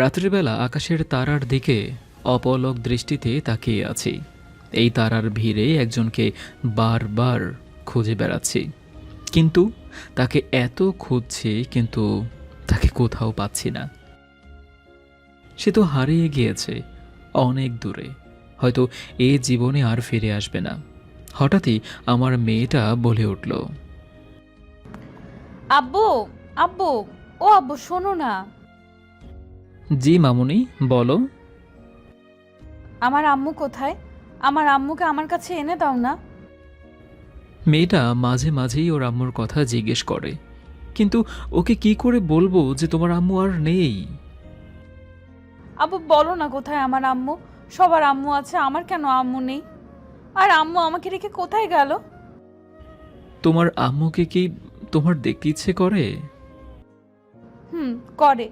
রাত্রিবেলা আকাশের তারার দিকে অপলক দৃষ্টিতে তাকিয়ে আছি। এই তারার ভিড়ে একজনকে বারবার খুঁজে বেড়াচ্ছি, কিন্তু তাকে এত খুঁজছি কিন্তু তাকে কোথাও পাচ্ছি না। সে তো হারিয়ে গিয়েছে অনেক দূরে, হয়তো এ জীবনে আর ফিরে আসবে না। হঠাৎই আমার মেয়েটা বলে উঠল, আব্বু, আব্বু, ও আব্বু শোনো না। জি মামুনি, বলো। আমার আম্মু কোথায়? আমার আম্মুকে আমার কাছে এনে দাও না। মেয়েটা মাঝে মাঝেই ওর আম্মুর কথা জিজ্ঞেস করে, কিন্তু ওকে কি করে বলবো যে তোমার আম্মু আর নেই। আব্বু বলো না কোথায় আমার আম্মু। সবার আম্মু আছে, আমার কেন আম্মু নেই? আর আম্মু আমাকে রেখে কোথায় গেল? তোমার আম্মুকে কি তোমার দেখতে ইচ্ছে করে? করে।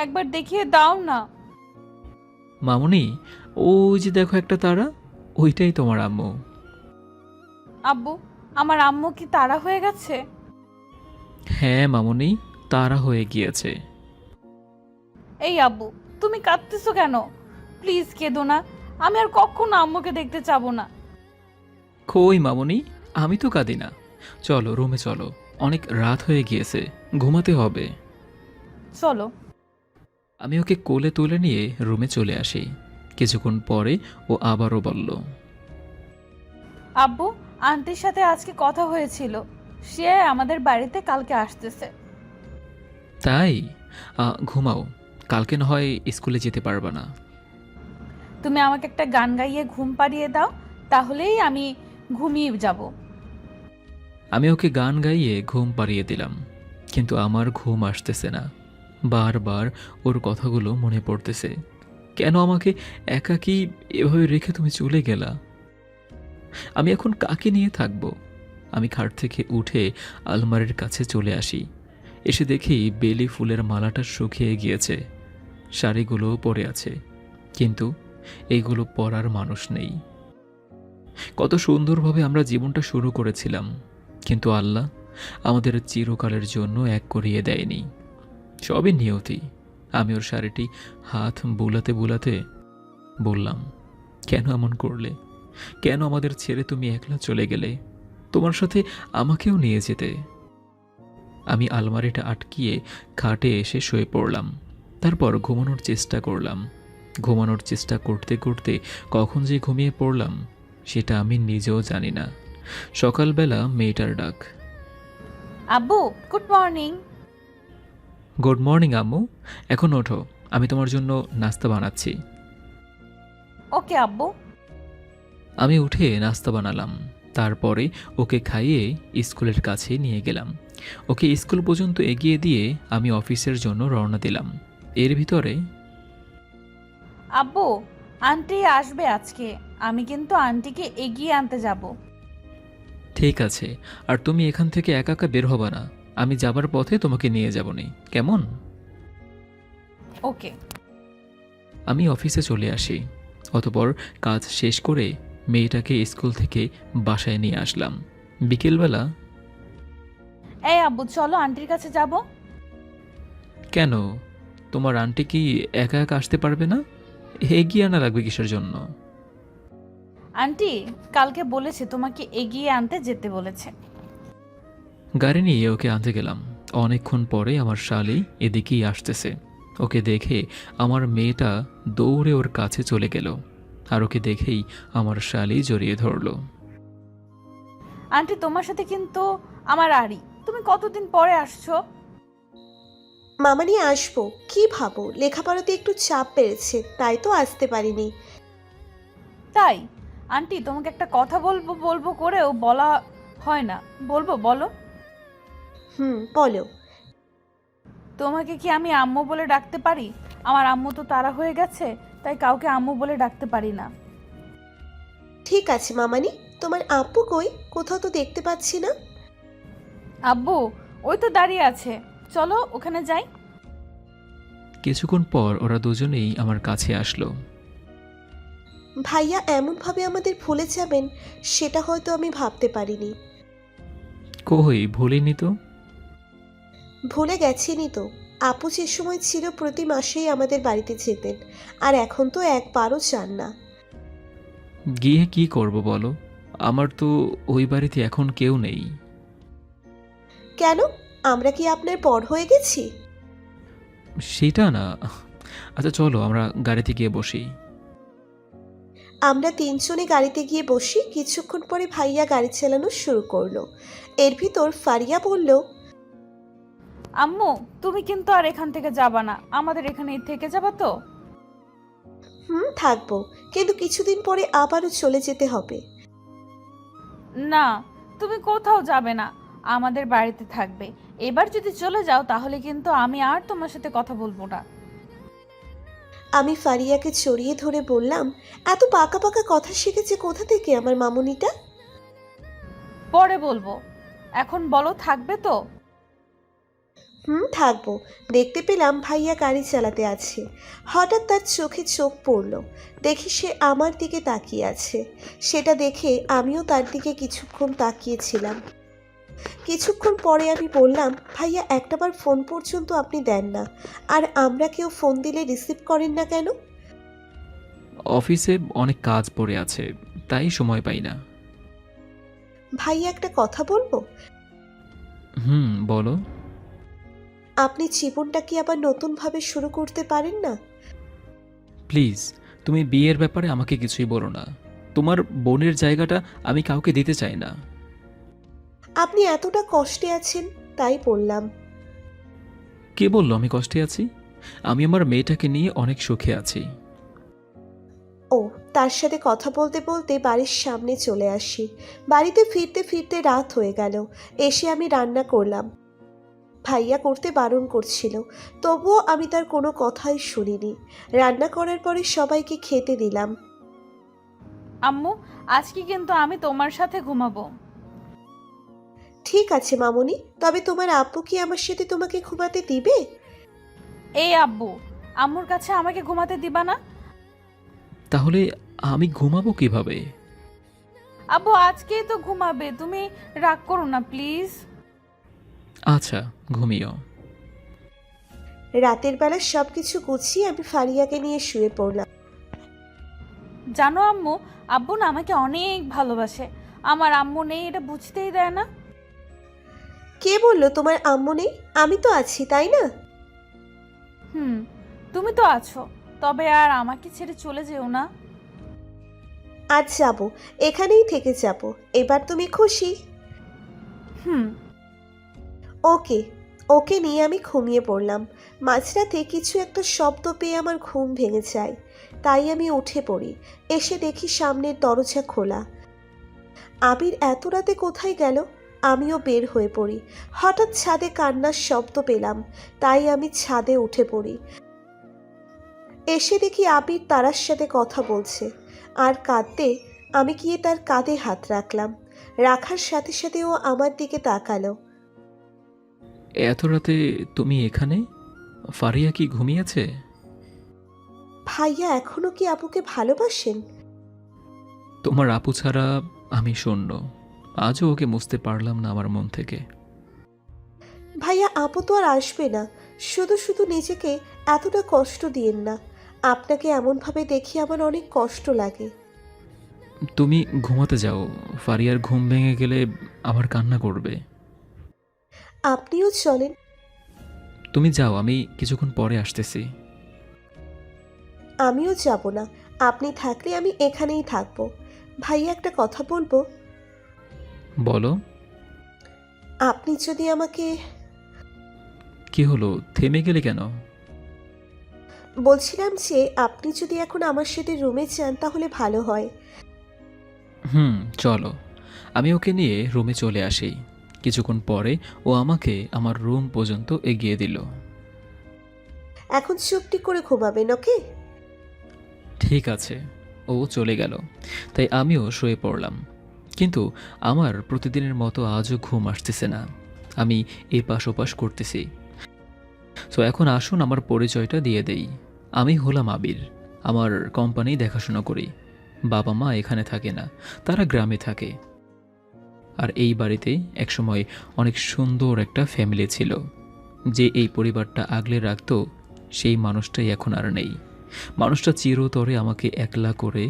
একবার দেখিয়ে দাও না। মামুনি, ওই যে দেখো একটা তারা, ওইটাই তোমার আম্মু। আব্বু, আমার আম্মু কি তারা হয়ে গেছে? হ্যাঁ মামুনি, তারা হয়ে গিয়েছে। এই আব্বু, তুমি কাঁদতেছো কেন? প্লিজ কেঁদো না। আমি আর কখনো আম্মুকে দেখতে চাবো না। কই মামুনি, আমি তো কাঁদি না। চলো রুমে চলো, অনেক রাত হয়ে গিয়েছে, ঘুমাতে হবে। চলো। আমি ওকে কোলে তুলে নিয়ে রুমে চলে আসি। কিছুক্ষণ পরে ও আবারও বলল, আব্বু, আন্টির সাথে আজকে কথা হয়েছিল। সে আমাদের বাড়িতে কালকে আসতেছে। তাই? ঘুমাও, কালকে না হয় স্কুলে যেতে পারবা না। তুমি আমাকে একটা গান গাইয়ে ঘুম পাড়িয়ে দাও, তাহলেই আমি ঘুমিয়ে যাব। আমি ওকে গান গাইয়ে ঘুম পাড়িয়ে দিলাম, কিন্তু আমার ঘুম আসতেছে না। বারবার ওর কথাগুলো মনে পড়তেছে। কেন আমাকে একাকী এভাবে রেখে তুমি চলে গেলা? আমি এখন কাকে নিয়ে থাকব? আমি খাট থেকে উঠে আলমারির কাছে চলে আসি। এসে দেখি বেলি ফুলের মালাটা শুকিয়ে গিয়েছে, শাড়িগুলোও পরে আছে, কিন্তু এইগুলো পরার মানুষ নেই। কত সুন্দরভাবে আমরা জীবনটা শুরু করেছিলাম, কিন্তু আল্লাহ আমাদের চিরকালের জন্য এক করিয়ে দেয়নি। সবই নিয়তি। আমি ওর শাড়িটি হাত বুলাতে বুলাতে বললাম, কেন এমন করলে? কেন আমাদের ছেড়ে তুমি একলা চলে গেলে? তোমার সাথে আমাকেও নিয়ে যেতে। আমি আলমারিটা আটকিয়ে খাটে এসে শুয়ে পড়লাম। তারপর ঘুমানোর চেষ্টা করলাম। ঘুমানোর চেষ্টা করতে করতে কখন যে ঘুমিয়ে পড়লাম সেটা আমি নিজেও জানি না। সকালবেলা মেয়েটার ডাক, আব্বু, গুড মর্নিং। গুড মর্নিং আম্মু, এখন ওঠো, আমি তোমার জন্য নাস্তা বানাচ্ছি। ওকে আব্বু। আমি উঠে নাস্তা বানালাম। তারপরে ওকে খাইয়ে স্কুলের কাছে নিয়ে গেলাম। ওকে স্কুল পর্যন্ত এগিয়ে দিয়ে আমি অফিসের জন্য রওনা দিলাম। এর ভিতরে, আব্বু, আন্টি আসবে আজকে। আমি কিন্তু আন্টিকে এগিয়ে আনতে যাব। ঠিক আছে, আর তুমি এখান থেকে একা একা বের হবা না। আমি যাবার পথে তোমাকে নিয়ে যাবনি, কেমন? ওকে। আমি অফিসে চলে আসি। অতঃপর কাজ শেষ করে মেয়েটাকে স্কুল থেকে বাসায় নিয়ে আসলাম। বিকেলবেলা, এই আব্বু, চলো আন্টির কাছে যাব। কেন, তোমার আন্টি কি একা একা আসতে পারবে না? এগিয়ে আনা লাগবে কিসের জন্য? আন্টি কালকে বলেছে তোমাকে এগিয়ে আনতে যেতে বলেছে। গাড়ি নিয়ে ওকে আনতে গেলাম। অনেকক্ষণ পরে আমার শালি এদিকেই আসতেছে। ওকে দেখে আমার মেয়েটা দৌড়ে ওর কাছে চলে গেল, আর ওকে দেখেই আমার শালি জড়িয়ে ধরল। আন্টি তোমার সাথে কিন্তু আমার আড়ি। তুমি কতদিন পরে আসছো? মামা নিয়ে আসবো কি ভাবো, লেখাপড়াতে একটু চাপ পেরেছে তাই তো আসতে পারিনি। তাই? আন্টি তোমাকে একটা কথা বলবো বলবো করেও বলা হয় না। বলবো, বলো। বলো। তোমাকে কি আমি আম্মু বলে ডাকতে পারি? আমার আম্মু তো তারা হয়ে গেছে, তাই কাউকে আম্মু বলে ডাকতে পারি না। ঠিক আছে মামানি, তোমার আপু কই? কোথাও তো দেখতে পাচ্ছি না। আব্বু ওই তো দাঁড়িয়ে আছে, চলো ওখানে যাই। কিছুক্ষণ পর ওরা দুজনেই আমার কাছে আসলো। ভাইয়া এমনভাবে আমাদের ভুলে যাবেন সেটা হয়তো আমি ভাবতে পারিনি। কই, ভুলিনি তো। ভুলে গেছিনি তো, আপু যে সময় ছিল প্রতি মাসেই আমাদের বাড়িতে যেতেন, আর এখন তো একবারও চান না। গিয়ে কি করব বলো? আমার তো ওই বাড়িতে এখন কেউ নেই। কেন? আমরা কি আপনার পর হয়ে গেছি? সেটা না। আচ্ছা চলো আমরা গাড়িতে গিয়ে বসি। আমরা তিনজনে গাড়িতে গিয়ে বসি। কিছুক্ষণ পরে ভাইয়া গাড়ি চালানো শুরু করলো। এর ভিতর ফারিয়া বলল, আম্মু, তুমি কিন্তু আর এখান থেকে যাবা না, আমাদের এখানেই থেকে যাবা তো? থাকবো, কিন্তু কিছুদিন পরে আবারও চলে যেতে হবে। না, তুমি কোথাও যাবে না, আমাদের বাড়িতে থাকবে। এবার যদি চলে যাও তাহলে কিন্তু আমি আর তোমার সাথে কথা বলবো না। আমি ফারিয়াকে চড়িয়ে ধরে বললাম, এত পাকা পাকা কথা শিখেছে কোথা থেকে আমার মামুনিটা? পরে বলবো, এখন বলো থাকবে তো? থাকবো। দেখতে পেলাম ভাইয়া গাড়ি চালাতে আছে। হঠাৎ তার চোখে চোখ পড়ল। দেখি সে আমার দিকে তাকিয়ে আছে। সেটা দেখে আমিও তার দিকে কিছুক্ষণ তাকিয়েছিলাম। কিছুক্ষণ পরে আমি বললাম, ভাইয়া একটাবার ফোন পর্যন্ত আপনি দেন না, আর আমরা কেউ ফোন দিলে রিসিভ করেন না কেন? অফিসে অনেক কাজ পড়ে আছে, তাই সময় পাই না। ভাইয়া একটা কথা বলবো? বলো। আপনি জীবনটা কি আবার নতুনভাবে শুরু করতে পারেন না? প্লিজ, তুমি বিয়ের ব্যাপারে আমাকে কিছুই বলো না। তোমার বোনের জায়গাটা আমি কাউকে দিতে চাই না। আপনি এতটা কষ্টে আছেন, তাই বললাম। কে বললো আমি কষ্টে আছি? আমি আমার মেয়েটাকে নিয়ে অনেক সুখে আছি। ও, তার সাথে কথা বলতে বলতে বাড়ির সামনে চলে আসি। বাড়িতে ফিরতে ফিরতে রাত হয়ে গেল। এসে আমি রান্না করলাম। ভাইয়া করতে বারণ করছিল, তবুও আমি তার কোনো কথাই শুনিনি। রান্না করার পরে সবাইকে খেতে দিলাম। আম্মু, আজকে কিন্তু আমি তোমার সাথে ঘুমাবো। ঠিক আছে মামুনি, তবে তোমার আব্বু কি আমার সাথে তোমাকে ঘুমাতে দিবে? এই আব্বু, আম্মুর কাছে আমাকে ঘুমাতে দিবা না? তাহলে আমি ঘুমাবো কিভাবে? আব্বু, আজকেই তো ঘুমাবে, তুমি রাগ করো না প্লিজ। আচ্ছা, ঘুমিও। রাতের বেলা সবকিছু গুছিয়ে আমি ফারিয়াকে নিয়ে শুয়ে পড়লাম। জানো আম্মু, আব্বু না আমাকে অনেক ভালোবাসে। আমার আম্মু নেই এটা বুঝতেই দেয় না। কে বললো তোমার আম্মু নেই? আমি তো আছি, তাই না? তুমি তো আছো, তবে আর আমাকে ছেড়ে চলে যেও না। আজ যাব, এখানেই থেকে যাব। এবার তুমি খুশি? হুম। ওকে। ওকে নিয়ে আমি ঘুমিয়ে পড়লাম। মাঝরাতে কিছু একটা শব্দ পেয়ে আমার ঘুম ভেঙে যায়। তাই আমি উঠে পড়ি। এসে দেখি সামনের দরজা খোলা। আবির এত রাতে কোথায় গেল? আমিও বের হয়ে পড়ি। হঠাৎ ছাদে কান্নার শব্দ পেলাম, তাই আমি ছাদে উঠে পড়ি। এসে দেখি আবির তারার সাথে কথা বলছে আর কাঁদতে। আমি গিয়ে তার কাঁধে হাত রাখলাম। রাখার সাথে সাথে ও আমার দিকে তাকালো। এত রাতে তুমি এখানে? ফারিয়া কি ঘুমিয়েছে? ভাইয়া এখনো কি আপুকে ভালোবাসেন? তোমার আপু ছাড়া আমি শূন্য। আজও ওকে মুছতে পারলাম না আমার মন থেকে। ভাইয়া আপু তো আর আসবে না। শুধু শুধু নিজেকে এতটা কষ্ট দিয়েন না। আপনাকে এমনভাবে দেখি আমার অনেক কষ্ট লাগে। তুমি ঘুমাতে যাও। ফারিয়ার ঘুম ভেঙে গেলে আবার কান্না করবে। আপনিও চলেন। তুমি যাও, আমি কিছুক্ষণ পরে আসতেছি। আমিও যাব না। আপনি থাকলে আমি এখানেই থাকবো। ভাইয়া একটা কথা বলবো? বলো। আপনি যদি আমাকে... কি হলো, থেমে গেলে কেন? বলছিলাম যে আপনি যদি এখন আমার সাথে রুমে যান তাহলে ভালো হয়। চলো। আমি ওকে নিয়ে রুমে চলে আসি। কিছুক্ষণ পরে ও আমাকে আমার রুম পর্যন্ত এগিয়ে দিল। এখন চুপটি করে ঘুমাবেন, ওকে? ঠিক আছে। ও চলে গেল, তাই আমিও শুয়ে পড়লাম। কিন্তু আমার প্রতিদিনের মতো আজও ঘুম আসতেছে না। আমি এপাশ ওপাশ করতেছি। তো এখন আসুন আমার পরিচয়টা দিয়ে দেই। আমি হলাম আবির। আমার কোম্পানি দেখাশোনা করি। বাবা মা এখানে থাকে না, তারা গ্রামে থাকে। আর এই বাড়িতে একসময় অনেক সুন্দর একটা ফ্যামিলি ছিল। যে এই পরিবারটা আগলে রাখতো সেই মানুষটাই এখন আর নেই। মানুষটা চিরতরে আমাকে একলা করে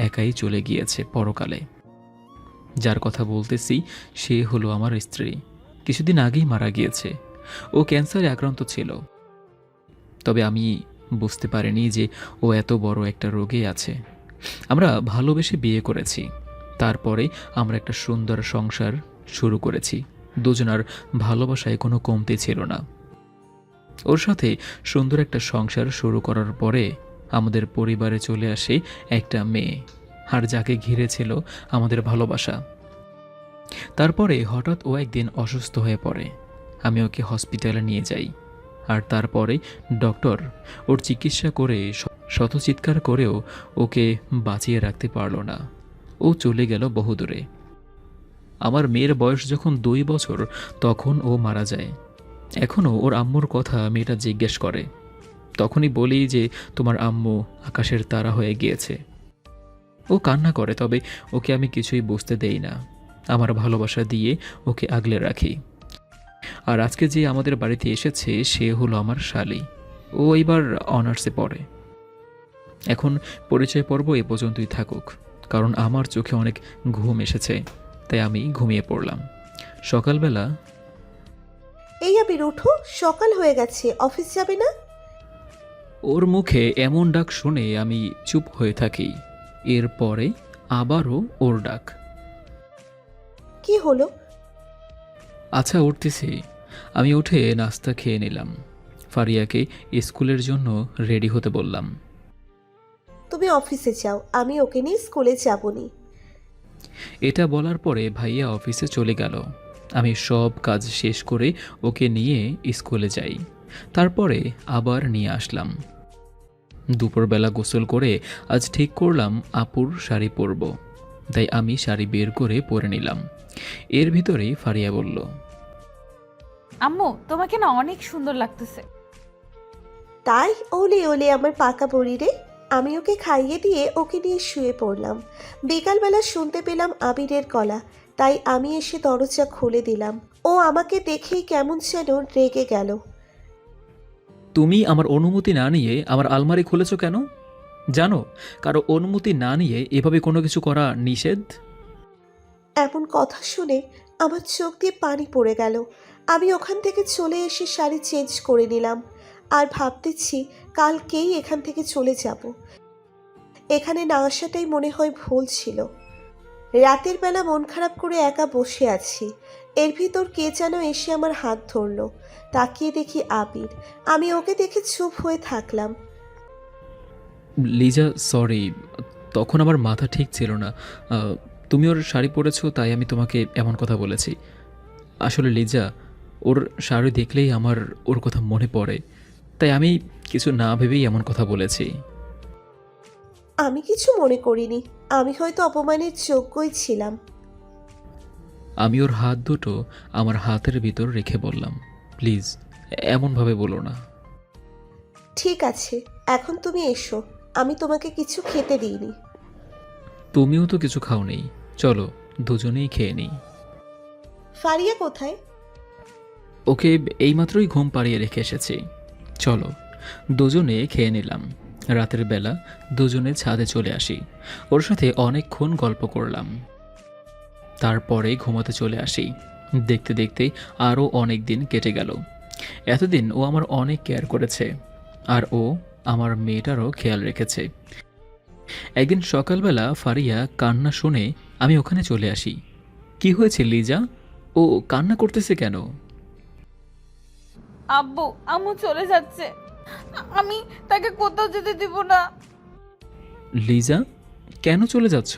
একাই চলে গিয়েছে পরকালে। যার কথা বলতেছি সে হলো আমার স্ত্রী। কিছুদিন আগেই মারা গিয়েছে। ও ক্যান্সারে আক্রান্ত ছিল, তবে আমি বুঝতে পারিনি যে ও এত বড় একটা রোগে আছে। আমরা ভালোবেসে বিয়ে করেছি, তারপরে আমরা একটা সুন্দর সংসার শুরু করেছি। দুজনার ভালোবাসায় কোনো কমতি ছিল না। ওর সাথে সুন্দর একটা সংসার শুরু করার পরে আমাদের পরিবারে চলে আসে একটা মেয়ে, আর যাকে ঘিরে ছিল আমাদের ভালোবাসা। তারপরে হঠাৎ ও একদিন অসুস্থ হয়ে পড়ে। আমি ওকে হসপিটালে নিয়ে যাই, আর তারপরে ডক্টর ওর চিকিৎসা করে শত চিৎকার করেও ওকে বাঁচিয়ে রাখতে পারল না। ও চলে গেল বহুদূরে। আমার মেয়ের বয়স যখন 2 বছর তখন ও মারা যায়। এখনও ওর আম্মুর কথা মেয়েটা জিজ্ঞেস করে, তখনই বলি যে তোমার আম্মু আকাশের তারা হয়ে গিয়েছে। ও কান্না করে, তবে ওকে আমি কিছুই বুঝতে দেই না। আমার ভালোবাসা দিয়ে ওকে আগলে রাখি। আর আজকে যে আমাদের বাড়িতে এসেছে সে হলো আমার শালি। ও এবার অনার্সে পড়ে। এখন পরিচয় পর্ব এ পর্যন্তই থাকুক, কারণ আমার চোখে অনেক ঘুম এসেছে, তাই আমি ঘুমিয়ে পড়লাম। সকালবেলা এই আবির উঠো, সকাল হয়ে গেছে, অফিস যাবে না? ওর মুখে এমন ডাক শুনে আমি চুপ হয়ে থাকি। এরপরে আবারও ওর ডাক। কি হলো? আচ্ছা, উঠতেছি। আমি উঠে নাস্তা খেয়ে নিলাম। ফারিয়াকে স্কুলের জন্য রেডি হতে বললাম। তুমি অফিসে যাও, আমি ওকে নিয়ে স্কুলে যাবনি। এটা বলার পরে ভাইয়া অফিসে চলে গেল। আমি সব কাজ শেষ করে ওকে নিয়ে স্কুলে যাই। তারপরে আবার নিয়ে আসলাম। দুপুরবেলা গোসল করে আজ ঠিক করলাম আপুর শাড়ি পরব, তাই আমি শাড়ি বের করে পরে নিলাম। এর ভিতরেই ফারিয়া বলল, আম্মু তোমাকে না অনেক সুন্দর লাগতেছে। তাই? ওলে ওলে আমার পাকা বড়ি রে। আমি ওকে খাইয়ে দিয়ে ওকে নিয়ে শুয়ে পড়লাম। বিকালবেলা শুনতে পেলাম আবিরের গলা, তাই আমি এসে দরজা খুলে দিলাম। ও আমাকে দেখেই কেমন যেন রেগে গেল। তুমি আমার অনুমতি না নিয়ে আমার আলমারি খুলেছ কেন? জানো কারো অনুমতি না নিয়ে এভাবে কোনো কিছু করা নিষেধ। এমন কথা শুনে আমার চোখ দিয়ে পানি পড়ে গেল। আমি ওখান থেকে চলে এসে শাড়ি চেঞ্জ করে নিলাম, আর ভাবতেছি কালকেই এখান থেকে চলে যাব। এখানে না আসাটাই মনে হয় ভুল ছিল। রাতের বেলা মন খারাপ করে একা বসে আছি, এর ভিতর কে যেন এসে আমার হাত ধরলো। তাকিয়ে দেখি আবির। আমি ওকে দেখে চুপ হয়ে থাকলাম। লিজা, সরি, তখন আমার মাথা ঠিক ছিল না। তুমি ওর শাড়ি পরেছো তাই আমি তোমাকে এমন কথা বলেছি। আসলে লিজা, ওর শাড়ি দেখলেই আমার ওর কথা মনে পড়ে, তাই আমি কিছু না ভেবেই এমন কথা বলেছি। আমি কিছু মনে করিনি, আমি হয়তো অপমানের যোগ্যই ছিলাম। আমি ওর হাত দুটো আমার হাতের ভিতর রেখে বললাম, প্লিজ এমনভাবে বলো না। ঠিক আছে, এখন তুমি এসো, আমি তোমাকে কিছু খেতে দিইনি। তুমিও তো কিছু খাওনি, চলো দুজনেই খেয়ে নিই। ফারিয়া কোথায়? ওকে এইমাত্রই ঘুম পাড়িয়ে রেখে এসেছি, চলো। দুজনে খেয়ে নিলাম। রাতের বেলা দুজনে ছাদে চলে আসি। ওর সাথে অনেকক্ষণ গল্প করলাম, তারপরে ঘুমাতে চলে আসি। দেখতে দেখতে আরও অনেক দিন কেটে গেল। এতদিন ও আমার অনেক কেয়ার করেছে, আর ও আমার মেয়েটারও খেয়াল রেখেছে। একদিন সকালবেলা ফারিয়া কান্না শুনে আমি ওখানে চলে আসি। কি হয়েছে লিজা? ও কান্না করতেছে কেন? আব্বু আম্মু চলে যাচ্ছে, আমি তাকে কোথাও যেতে দিব না। লিজা, কেন চলে যাচ্ছ?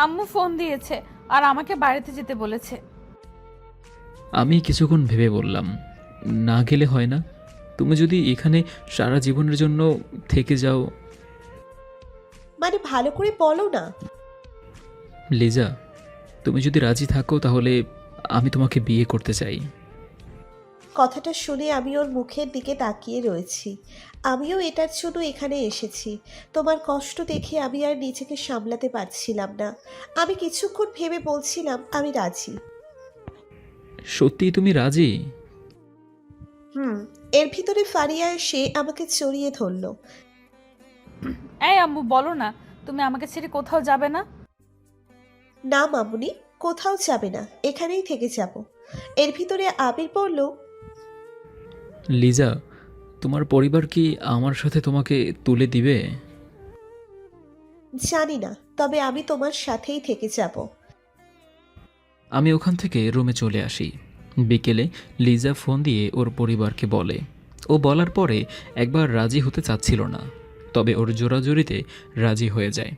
আম্মু ফোন দিয়েছে আর আমাকে বাড়িতে যেতে বলেছে। আমি কিছুক্ষণ ভেবে বললাম, না গেলে হয় না? তুমি যদি এখানে সারা জীবনের জন্য থেকে যাও। মানে ভালো করে বলো না। লিজা, তুমি যদি রাজি থাকো তাহলে আমি তোমাকে বিয়ে করতে চাই। কথাটা শুনে আমি ওর মুখের দিকে তাকিয়ে রয়েছি। আমিও এটার জন্য এখানে এসেছি। তোমার কষ্ট দেখে আমি আর নিজেকে সামলাতে পারছিলাম না। আমি কিছুক্ষণ ভেবে বলছিলাম আমি রাজি। সত্যি তুমি রাজি? হুম। এর ভিতরে ফারিয়া এসে আমাকে জড়িয়ে ধরল। এই আম্মু বলো না, তুমি আমাকে ছেড়ে কোথাও যাবে না? না মামুনি, কোথাও যাবে না, এখানেই থেকে যাব। এর ভিতরে আবির বলল, লিজা, তোমার পরিবার কি আমার সাথে তোমাকে তুলে দিবে? জানি না, তবে আমি তোমার সাথেই থেকে যাব। আমি ওখান থেকে রুমে চলে আসি। বিকেলে লিজা ফোন দিয়ে ওর পরিবারকে বলে। ও বলার পরে একবার রাজি হতে চাচ্ছিল না, তবে ওর জোরাজুরিতে রাজি হয়ে যায়।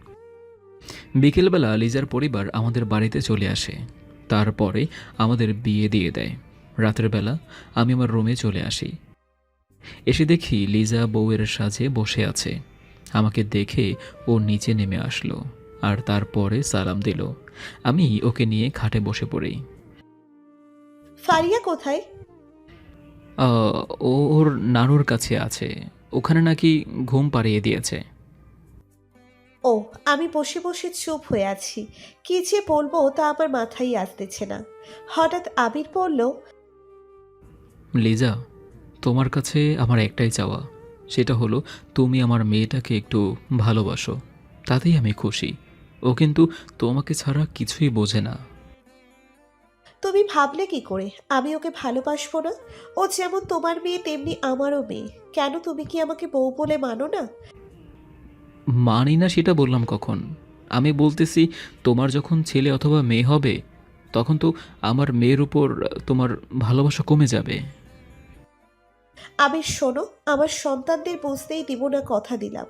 বিকেলবেলা লিজার পরিবার আমাদের বাড়িতে চলে আসে। তারপরে আমাদের বিয়ে দিয়ে দেয়। রাতের বেলা আমি আমার রুমে চলে আসি। এসে দেখি লিজা বউয়ের সাজে বসে আছে। আমাকে দেখে ও নিচে নেমে আসলো আর তারপরে সালাম দিল। আমি ওকে নিয়ে খাটে বসে পড়ি। ফারিয়া কোথায়? ও ওর নানুর কাছে আছে, ওখানে নাকি ঘুম পাড়িয়ে দিয়েছে। ও, আমি বসে বসে চুপ হয়ে আছি। কি যে বলবো তা আমার মাথায় আসতেছে না। হঠাৎ আবির বলল, লিজা, তোমার কাছে আমার একটাই চাওয়া, সেটা হলো তুমি আমার মেয়েটাকে একটু ভালোবাসো, তাতেই আমি খুশি। ও কিন্তু তোমাকে ছাড়া কিছুই বোঝে না। তুমি ভাবলে কি করে আমি ওকে ভালোবাসবো না? ও যেমন তোমার মেয়ে তেমনি আমারও মেয়ে। কেন, তুমি কি আমাকে বউ বলে মানো না? মানি না সেটা বললাম কখন? আমি বলতেছি তোমার যখন ছেলে অথবা মেয়ে হবে, তখন তো আমার মেয়ের উপর তোমার ভালোবাসা কমে যাবে। আবির শোনো, আমার সন্তানদের বুঝতেই দিব না, কথা দিলাম।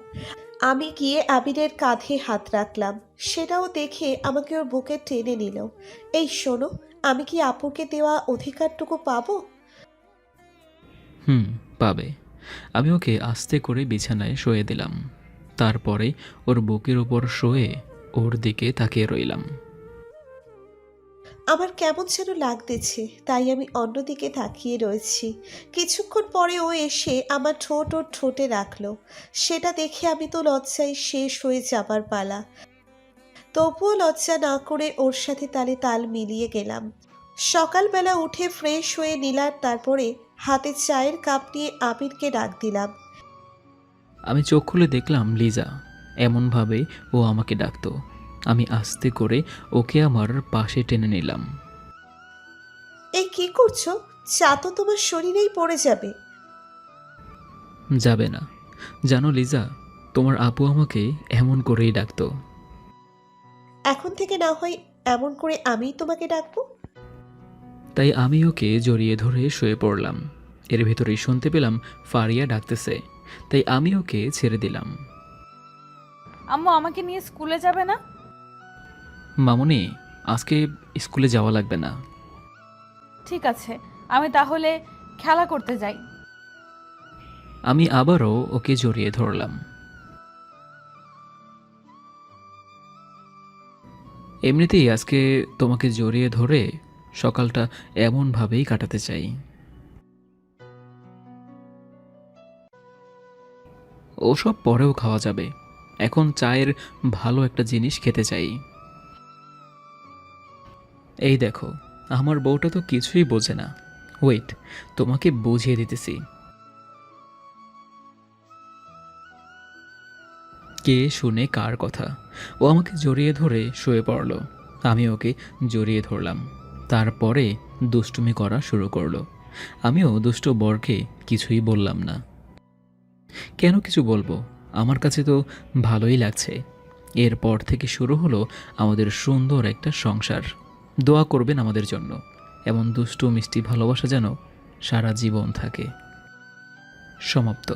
আমি গিয়ে আবিরের কাঁধে হাত রাখলাম। সেটাও দেখে আমাকে ওর বুকে টেনে নিল। এই শোনো, আমি কি আপুকে দেওয়া অধিকারটুকু পাবো? হুম, পাবে। আমি ওকে আস্তে করে বিছানায় শুয়ে দিলাম। তারপরে ওর বুকের ওপর শুয়ে ওর দিকে তাকিয়ে রইলাম। আমার কেমন যেন লাগতেছে, তাই আমি অন্যদিকে তাকিয়ে রয়েছি। কিছুক্ষণ পরে ও এসে আমার ঠোঁট ওর ঠোঁটে রাখলো। সেটা দেখে আমি তো লজ্জায় শেষ হয়ে যাবার পালা। তবুও লজ্জা না করে ওর সাথে তালে তাল মিলিয়ে গেলাম। সকালবেলা উঠে ফ্রেশ হয়ে নিলাম, তারপরে হাতে চায়ের কাপ নিয়ে আবিরকে ডাক দিলাম। আমি চোখ খুলে দেখলাম লিজা। এমনভাবে ও আমাকে ডাকতো। আমি আস্তে করে ওকে আমার পাশে টেনে নিলাম। এই কি করছো? চা তো তোমার শরীরেই পড়ে যাবে। যাবে না। জানো লিজা, তোমার আপু আমাকে এমন করেই ডাকতো। এখন থেকে না হয় এমন করে আমিই তোমাকে ডাকবো। তাই আমি ওকে জড়িয়ে ধরে শুয়ে পড়লাম। এর ভেতরেই শুনতে পেলাম ফারিয়া ডাকতেছে, তাই আমি ওকে ছেড়ে দিলাম। আম্মু আমাকে নিয়ে স্কুলে যাবে না? মামুনি, আজকে স্কুলে যাওয়া লাগবে না। ঠিক আছে, আমি তাহলে খেলা করতে যাই। আমি আবারও ওকে জড়িয়ে ধরলাম। এমনিতেই আজকে তোমাকে জড়িয়ে ধরে সকালটা এমনভাবেই কাটাতে চাই। ওসব পরেও খাওয়া যাবে, এখন চায়ের ভালো একটা জিনিস খেতে চাই। এই দেখো, আমার বউটা তো কিছুই বোঝে না। ওয়েট, তোমাকে বুঝিয়ে দিতেছি। কে শুনে কার কথা? ও আমাকে জড়িয়ে ধরে শুয়ে পড়ল। আমি ওকে জড়িয়ে ধরলাম। তারপরে দুষ্টুমি করা শুরু করলো। আমিও দুষ্ট বরকে কিছুই বললাম না। কেন কিছু বলবো? আমার কাছে তো ভালোই লাগছে। এরপর থেকে শুরু হলো আমাদের সুন্দর একটা সংসার। দোয়া করবেন আমাদের জন্য। এমন দুষ্টু মিষ্টি ভালোবাসা যেন সারা জীবন থাকে। সমাপ্ত।